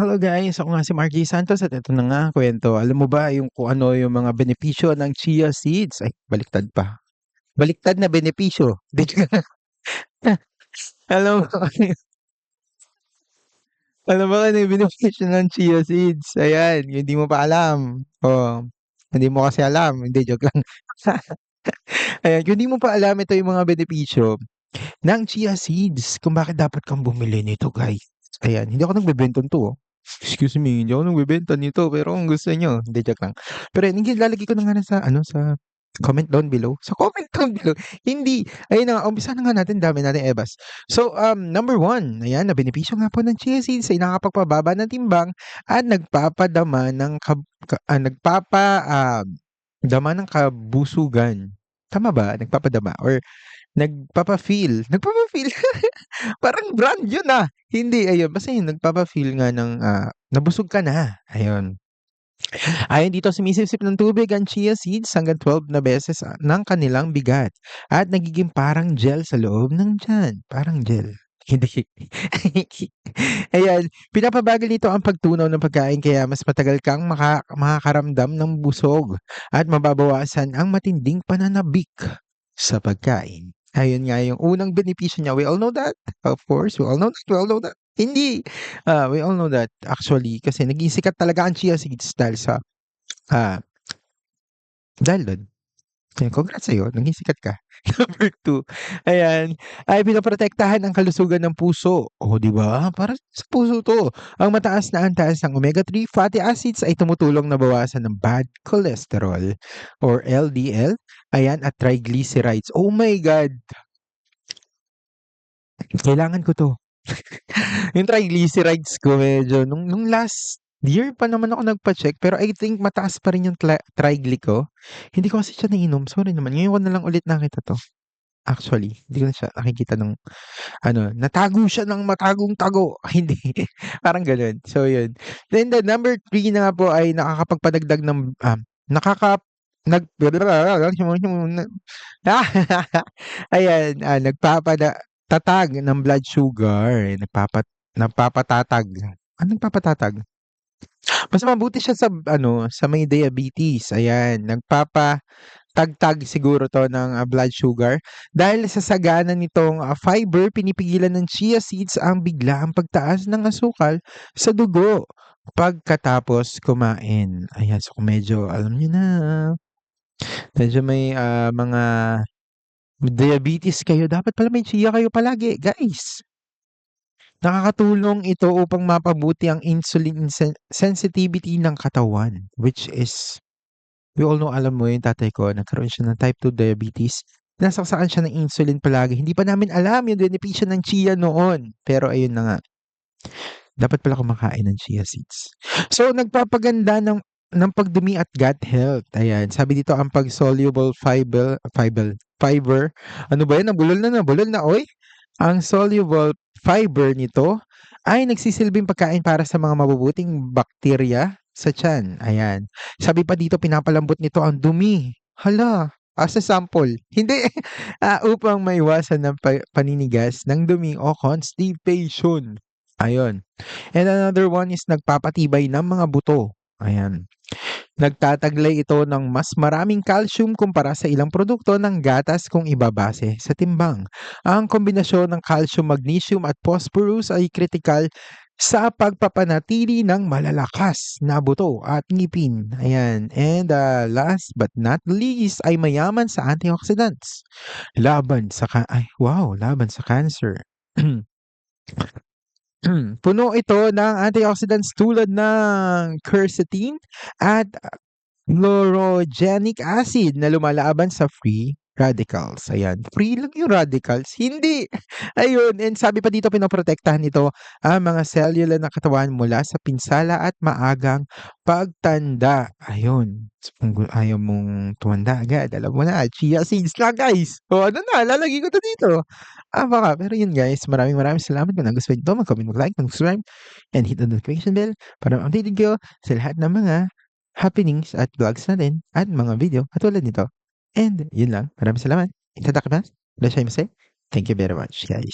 Hello guys, ako nga si Marky Santos at ito na nga ang kwento. Alam mo ba yung kung ano yung mga benepisyo ng chia seeds? Ay, baliktad pa. Baliktad na benepisyo. Di ka- alam mo, alam mo ano yung benepisyo ng chia seeds? Ayan, yung hindi mo pa alam. Oh, hindi mo kasi alam. Hindi, joke lang. Ayan, kung hindi mo pa alam, ito yung mga benepisyo ng chia seeds. Kung bakit dapat kang bumili nito, guys. Ayan, hindi ako nagbebenta nito. Oh. Excuse me, hindi ako nagbebenta nito, pero kung gusto nyo, hindi, joke lang. Pero hindi, lalagay ko na nga na sa, sa comment down below. Sa comment down below. Hindi. Ayun na nga, umpisa na nga natin, dami natin ebas. So, number one, ayan, na benepisyo nga po ng chia seeds ay nakapagpababa ng timbang at nagpapadama ng, dama ng kabusugan. Tama ba? Nagpapadama or nagpapa-feel. Nagpapa-feel. Parang brand yun, Hindi, ayun. Basta yun, nagpapa-feel nga ng, nabusog ka na. Ayun. Ayon dito, sumisipsip ng tubig ang chia seeds hanggang 12 na beses ng kanilang bigat. At nagiging parang gel sa loob ng tiyan. Parang gel. Hindi. Ayan, pinapabagal nito ang pagtunaw ng pagkain kaya mas matagal kang makakaramdam ng busog at mababawasan ang matinding pananabik sa pagkain. Ayun nga yung unang benepisyo niya. We all know that. Of course, we all know that. We all know that. Hindi. We all know that actually kasi naging sikat talaga ang chia seeds ah, dahil do'n. Ayan, congrats sa'yo, naging sikat ka. Number 2, ayan, ay pinoprotektahan ang kalusugan ng puso. Oh, 'di ba? Para sa puso 'to. Ang mataas na antas ng omega-3 fatty acids ay tumutulong na bawasan ng bad cholesterol or LDL, ayan, at triglycerides. Oh my God! Kailangan ko 'to. Yung triglycerides ko medyo nung last year pa naman ako nagpa-check pero I think mataas pa rin yung trigly ko. Hindi ko kasi siya nainom, sorry naman. Ngayon ko na lang ulit nakita 'to. Actually, hindi ko na siya nakikita ng natago siya ng matagong-tago. Hindi, parang gano'n. So yun. Then the number 3 na nga po ay nakakapagpadagdag ng, nakaka nag ayan, tatag ng blood sugar, nagpapatatag. Anong nagpapatatag? Mas mabuti siya sa sa may diabetes, ayan. Nagpapatagtag siguro 'to ng, blood sugar. Dahil sa sagana nitong, fiber, pinipigilan ng chia seeds ang biglaang pagtaas ng asukal sa dugo pagkatapos kumain. Ayan, so kung medyo alam niyo na, medyo may, mga diabetes kayo, dapat pala may chia kayo palagi, guys. Nakakatulong ito upang mapabuti ang insulin sensitivity ng katawan, which is we all know, alam mo yung tatay ko nagkaroon siya ng type 2 diabetes. Nasaksakan siya ng insulin palagi. Hindi pa namin alam yung benepisyo ng chia noon. Pero ayun na nga, dapat pala kumakain ng chia seeds. So nagpapaganda ng pagdumi at gut health. Ayan, sabi dito ang pag-soluble fiber. Ano ba 'yan? Nabulol na, oy. Ang soluble fiber nito ay nagsisilbing pagkain para sa mga mabubuting bakterya sa tiyan, ayan. Sabi pa dito pinapalambot nito ang dumi. Hala, as a sample. Hindi, upang maiwasan ng paninigas ng dumi o constipation. Ayun. And another one is nagpapatibay ng mga buto. Ayan. Nagtataglay ito ng mas maraming calcium kumpara sa ilang produkto ng gatas kung ibabase sa timbang. Ang kombinasyon ng calcium, magnesium at phosphorus ay kritikal sa pagpapanatili ng malalakas na buto at ngipin. Ayan. And last but not least ay mayaman sa antioxidants. Laban sa cancer. Puno ito ng antioxidants tulad ng quercetin at chlorogenic acid na lumalaban sa free radicals. Ayan, free lang yung radicals? Hindi! Ayun, and sabi pa dito pinoprotektahan nito ang mga selula ng katawan mula sa pinsala at maagang pagtanda. Ayun, so, kung ayaw mong tumanda agad, alam mo na, chia seeds lang guys! O ano na, lalagay ko to dito. Baka, pero yun guys, maraming salamat kung nagustuhan nyo ito, mag-comment, mag-like, mag-subscribe, and hit the notification bell para updated kayo sa lahat ng mga happenings at vlogs natin at mga video katulad nito. And yun lang. Maraming salamat. Itadakimasu. Irashaimase. Thank you very much, guys.